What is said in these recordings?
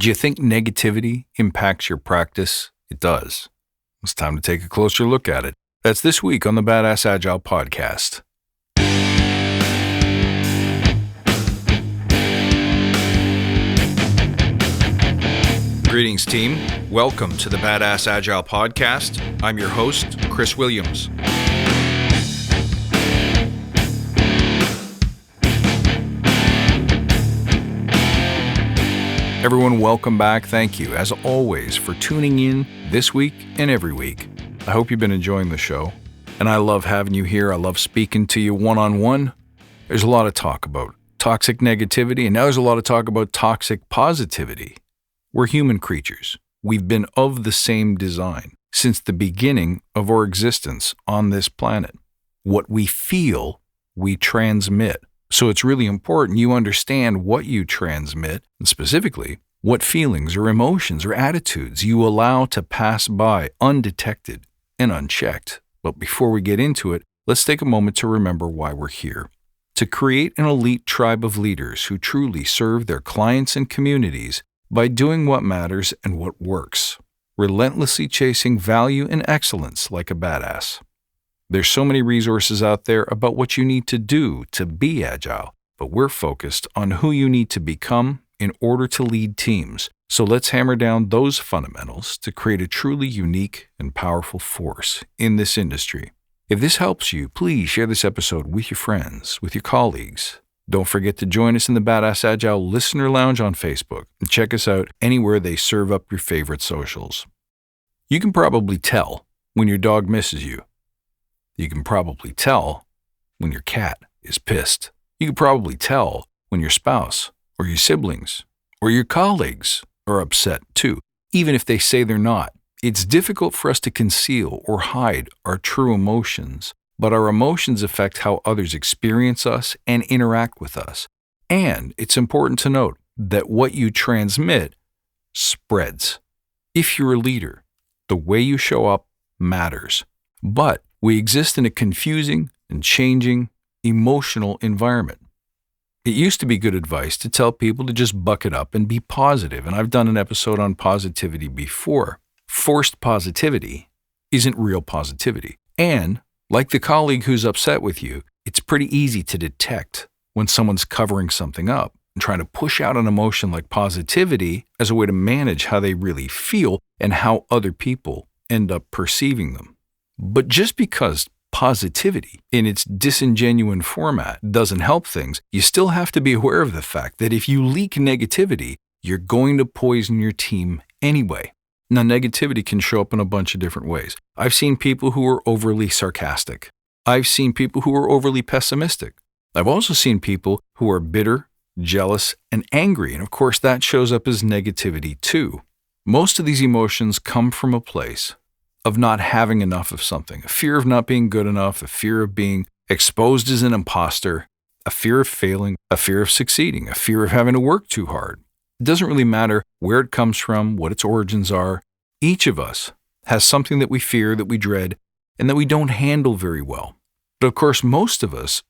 Do you think negativity impacts your practice? It does. It's time to take a closer look at it. That's this week on the Badass Agile podcast. Greetings, team. Welcome to the Badass Agile podcast. I'm your host, Chris Williams. Everyone, welcome back. Thank you, as always, for tuning in this week and every week. I hope you've been enjoying the show, and I love having you here. I love speaking to you one-on-one. There's a lot of talk about toxic negativity, and now there's a lot of talk about toxic positivity. We're human creatures. We've been of the same design since the beginning of our existence on this planet. What we feel, we transmit. So it's really important you understand what you transmit, and specifically, what feelings or emotions or attitudes you allow to pass by undetected and unchecked. But before we get into it, let's take a moment to remember why we're here. To create an elite tribe of leaders who truly serve their clients and communities by doing what matters and what works, relentlessly chasing value and excellence like a badass. There's so many resources out there about what you need to do to be agile, but we're focused on who you need to become in order to lead teams. So let's hammer down those fundamentals to create a truly unique and powerful force in this industry. If this helps you, please share this episode with your friends, with your colleagues. Don't forget to join us in the Badass Agile Listener Lounge on Facebook and check us out anywhere they serve up your favorite socials. You can probably tell when your dog misses you. You can probably tell when your cat is pissed. You can probably tell when your spouse or your siblings or your colleagues are upset too, even if they say they're not. It's difficult for us to conceal or hide our true emotions, but our emotions affect how others experience us and interact with us. And it's important to note that what you transmit spreads. If you're a leader, the way you show up matters. But we exist in a confusing and changing emotional environment. It used to be good advice to tell people to just buck it up and be positive, and I've done an episode on positivity before. Forced positivity isn't real positivity. And, like the colleague who's upset with you, it's pretty easy to detect when someone's covering something up and trying to push out an emotion like positivity as a way to manage how they really feel and how other people end up perceiving them. But just because positivity in its disingenuine format doesn't help things, you still have to be aware of the fact that if you leak negativity, you're going to poison your team anyway. Now, negativity can show up in a bunch of different ways. I've seen people who are overly sarcastic. I've seen people who are overly pessimistic. I've also seen people who are bitter, jealous, and angry, and of course that shows up as negativity too. Most of these emotions come from a place of not having enough of something, a fear of not being good enough, a fear of being exposed as an imposter, a fear of failing, a fear of succeeding, a fear of having to work too hard. It doesn't really matter where it comes from, what its origins are. Each of us has something that we fear, that we dread, and that we don't handle very well. But of course, most of us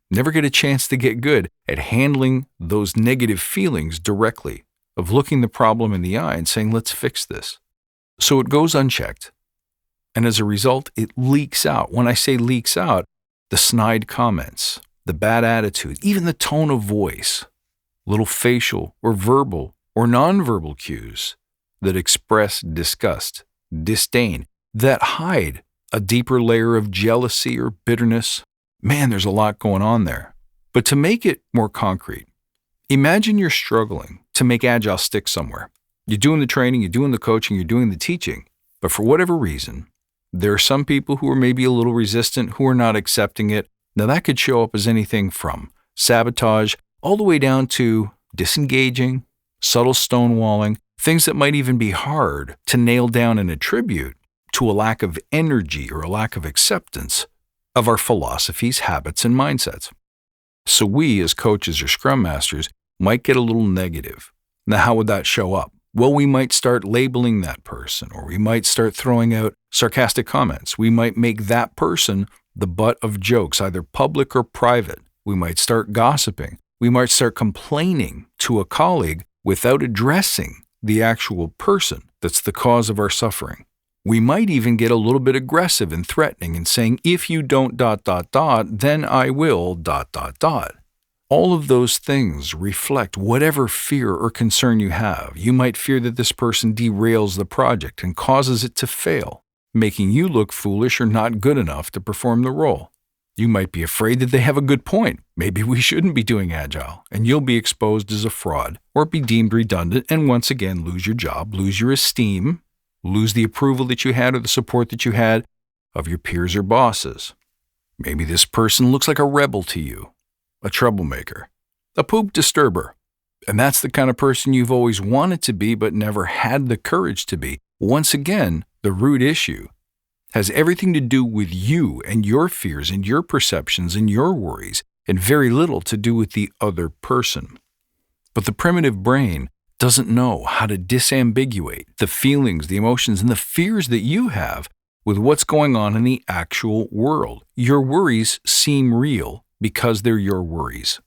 never get a chance to get good at handling those negative feelings directly, of looking the problem in the eye and saying, let's fix this. So it goes unchecked. And as a result, it leaks out. When I say leaks out, the snide comments, the bad attitude, even the tone of voice, little facial or verbal or nonverbal cues that express disgust, disdain, that hide a deeper layer of jealousy or bitterness. Man, there's a lot going on there. But to make it more concrete, imagine you're struggling to make Agile stick somewhere. You're doing the training, you're doing the coaching, you're doing the teaching, but for whatever reason, there are some people who are maybe a little resistant, who are not accepting it. Now that could show up as anything from sabotage all the way down to disengaging, subtle stonewalling, things that might even be hard to nail down and attribute to a lack of energy or a lack of acceptance of our philosophies, habits, and mindsets. So we as coaches or Scrum Masters might get a little negative. Now how would that show up? Well, we might start labeling that person, or we might start throwing out sarcastic comments. We might make that person the butt of jokes, either public or private. We might start gossiping. We might start complaining to a colleague without addressing the actual person that's the cause of our suffering. We might even get a little bit aggressive and threatening and saying, if you don't ... then I will ... All of those things reflect whatever fear or concern you have. You might fear that this person derails the project and causes it to fail, making you look foolish or not good enough to perform the role. You might be afraid that they have a good point. Maybe we shouldn't be doing Agile, and you'll be exposed as a fraud or be deemed redundant and once again lose your job, lose your esteem, lose the approval that you had or the support that you had of your peers or bosses. Maybe this person looks like a rebel to you, a troublemaker, a poop disturber, and that's the kind of person you've always wanted to be but never had the courage to be. Once again, the root issue has everything to do with you and your fears and your perceptions and your worries, and very little to do with the other person. But the primitive brain doesn't know how to disambiguate the feelings, the emotions, and the fears that you have with what's going on in the actual world. Your worries seem real because they're your worries.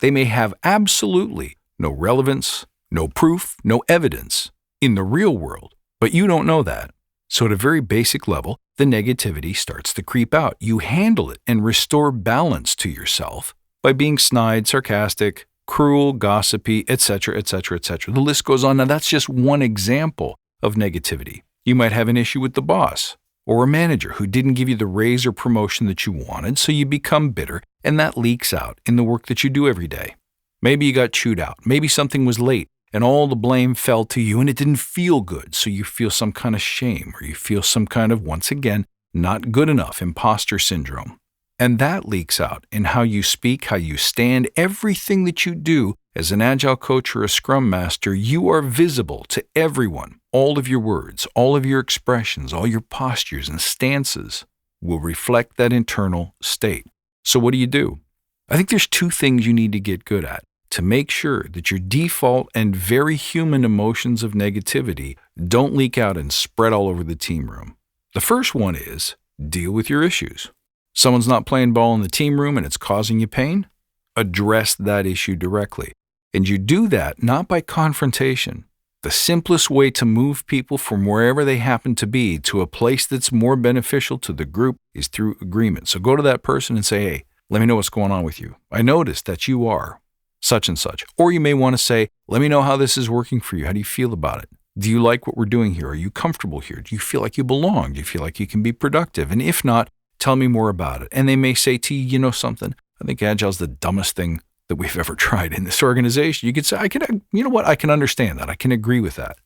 They may have absolutely no relevance, no proof, no evidence in the real world, but you don't know that. So at a very basic level, the negativity starts to creep out. You handle it and restore balance to yourself by being snide, sarcastic, cruel, gossipy, etc., etc., etc. The list goes on. Now, that's just one example of negativity. You might have an issue with the boss or a manager who didn't give you the raise or promotion that you wanted, so you become bitter, and that leaks out in the work that you do every day. Maybe you got chewed out. Maybe something was late, and all the blame fell to you, and it didn't feel good, so you feel some kind of shame, or you feel some kind of, once again, not good enough, imposter syndrome. And that leaks out in how you speak, how you stand, everything that you do. As an Agile coach or a Scrum Master, you are visible to everyone. All of your words, all of your expressions, all your postures and stances will reflect that internal state. So what do? I think there's two things you need to get good at to make sure that your default and very human emotions of negativity don't leak out and spread all over the team room. The first one is deal with your issues. Someone's not playing ball in the team room and it's causing you pain? Address that issue directly. And you do that not by confrontation. The simplest way to move people from wherever they happen to be to a place that's more beneficial to the group is through agreement. So go to that person and say, hey, let me know what's going on with you. I noticed that you are such and such. Or you may want to say, let me know how this is working for you. How do you feel about it? Do you like what we're doing here? Are you comfortable here? Do you feel like you belong? Do you feel like you can be productive? And if not, tell me more about it. And they may say to you, you know something? I think Agile's the dumbest thing that we've ever tried in this organization. You could say, I can understand that. I can agree with that.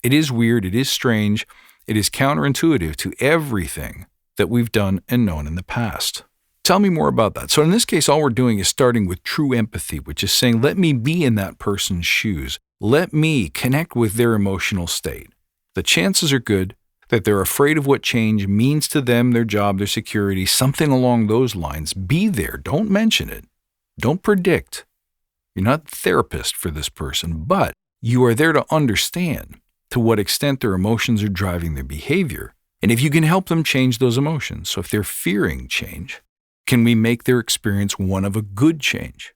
It is weird. It is strange. It is counterintuitive to everything that we've done and known in the past. Tell me more about that. So in this case, all we're doing is starting with true empathy, which is saying, let me be in that person's shoes. Let me connect with their emotional state. The chances are good that they're afraid of what change means to them, their job, their security, something along those lines. Be there. Don't mention it. Don't predict. You're not the therapist for this person, but you are there to understand to what extent their emotions are driving their behavior. And if you can help them change those emotions, so if they're fearing change, can we make their experience one of a good change?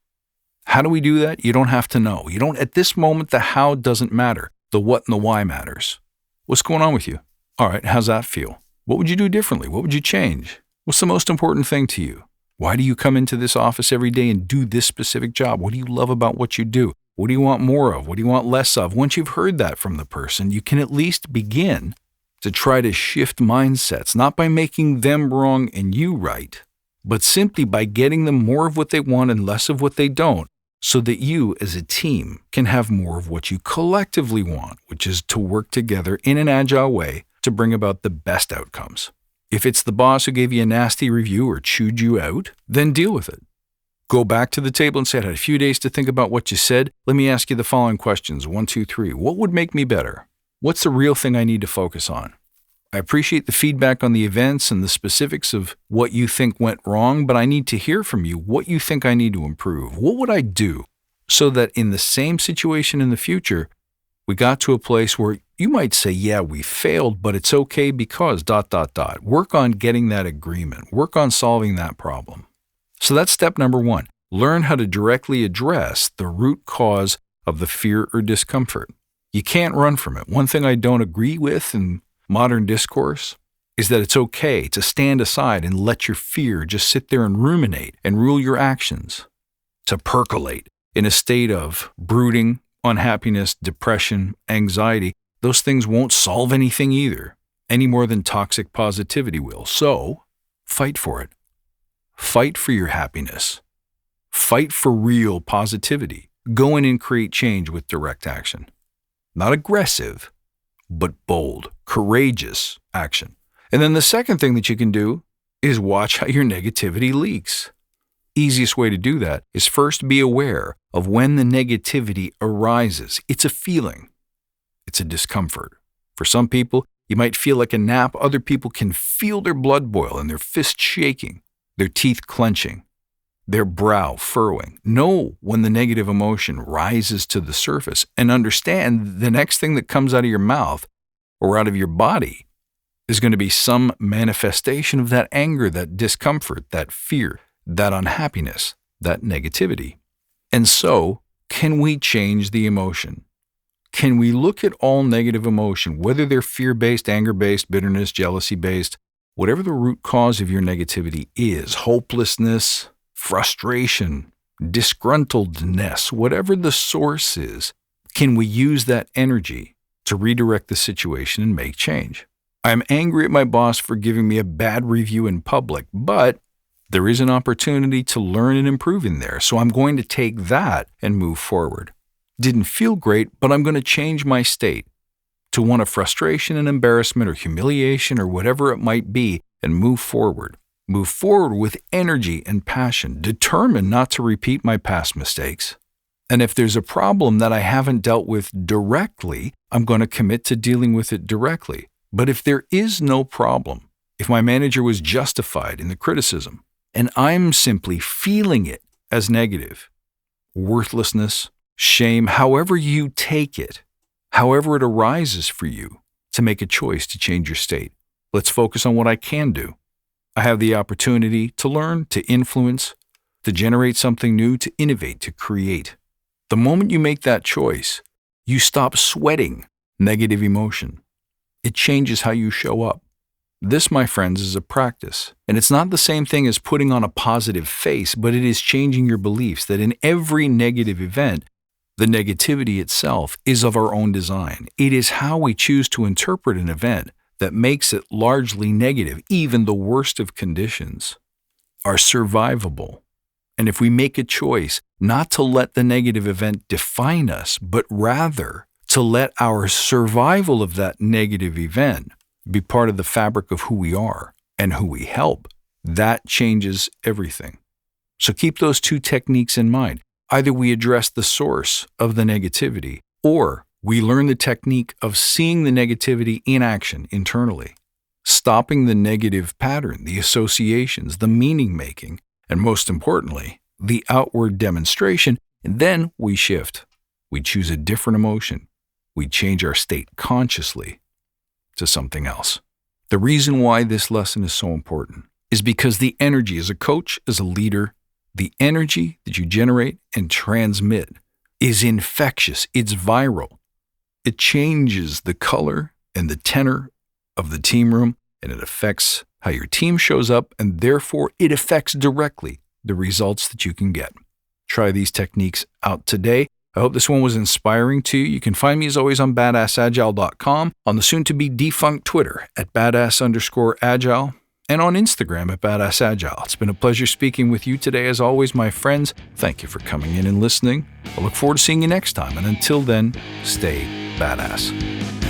How do we do that? You don't have to know. You don't, at this moment, the how doesn't matter. The what and the why matters. What's going on with you? All right, how's that feel? What would you do differently? What would you change? What's the most important thing to you? Why do you come into this office every day and do this specific job? What do you love about what you do? What do you want more of? What do you want less of? Once you've heard that from the person, you can at least begin to try to shift mindsets, not by making them wrong and you right, but simply by getting them more of what they want and less of what they don't, so that you as a team can have more of what you collectively want, which is to work together in an agile way to bring about the best outcomes. If it's the boss who gave you a nasty review or chewed you out, then deal with it. Go back to the table and say, I had a few days to think about what you said. Let me ask you the following questions. 1, 2, 3. What would make me better? What's the real thing I need to focus on? I appreciate the feedback on the events and the specifics of what you think went wrong, but I need to hear from you what you think I need to improve. What would I do so that in the same situation in the future, we got to a place where you might say, yeah, we failed, but it's okay because ... Work on getting that agreement. Work on solving that problem. So that's step number 1. Learn how to directly address the root cause of the fear or discomfort. You can't run from it. One thing I don't agree with in modern discourse is that it's okay to stand aside and let your fear just sit there and ruminate and rule your actions, to percolate in a state of brooding, unhappiness, depression, anxiety. Those things won't solve anything either, any more than toxic positivity will. So, fight for it. Fight for your happiness. Fight for real positivity. Go in and create change with direct action. Not aggressive, but bold, courageous action. And then the second thing that you can do is watch how your negativity leaks. Easiest way to do that is first be aware of when the negativity arises. It's a feeling. It's a discomfort. For some people, you might feel like a gnat. Other people can feel their blood boil and their fist shaking, their teeth clenching, their brow furrowing. Know when the negative emotion rises to the surface and understand the next thing that comes out of your mouth or out of your body is going to be some manifestation of that anger, that discomfort, that fear, that unhappiness, that negativity. And so, can we change the emotion? Can we look at all negative emotion, whether they're fear-based, anger-based, bitterness, jealousy-based, whatever the root cause of your negativity is, hopelessness, frustration, disgruntledness, whatever the source is, can we use that energy to redirect the situation and make change? I'm angry at my boss for giving me a bad review in public, but there is an opportunity to learn and improve in there, so I'm going to take that and move forward. Didn't feel great, but I'm going to change my state to one of frustration and embarrassment or humiliation or whatever it might be and move forward. Move forward with energy and passion, determined not to repeat my past mistakes. And if there's a problem that I haven't dealt with directly, I'm going to commit to dealing with it directly. But if there is no problem, if my manager was justified in the criticism, and I'm simply feeling it as negative, worthlessness, shame, however you take it, however it arises for you, to make a choice to change your state. Let's focus on what I can do. I have the opportunity to learn, to influence, to generate something new, to innovate, to create. The moment you make that choice, you stop sweating negative emotion. It changes how you show up. This, my friends, is a practice. And it's not the same thing as putting on a positive face, but it is changing your beliefs that in every negative event, the negativity itself is of our own design. It is how we choose to interpret an event that makes it largely negative. Even the worst of conditions are survivable. And if we make a choice not to let the negative event define us, but rather to let our survival of that negative event be part of the fabric of who we are and who we help, that changes everything. So keep those two techniques in mind. Either we address the source of the negativity, or we learn the technique of seeing the negativity in action internally, stopping the negative pattern, the associations, the meaning-making, and most importantly, the outward demonstration, and then we shift. We choose a different emotion. We change our state consciously to something else. The reason why this lesson is so important is because the energy as a coach, as a leader, the energy that you generate and transmit is infectious. It's viral. It changes the color and the tenor of the team room, and it affects how your team shows up, and therefore it affects directly the results that you can get. Try these techniques out today. I hope this one was inspiring to you. You can find me as always on badassagile.com, on the soon-to-be defunct Twitter at badass_agile, and on Instagram at badassagile. It's been a pleasure speaking with you today as always, my friends. Thank you for coming in and listening. I look forward to seeing you next time, and until then, stay badass.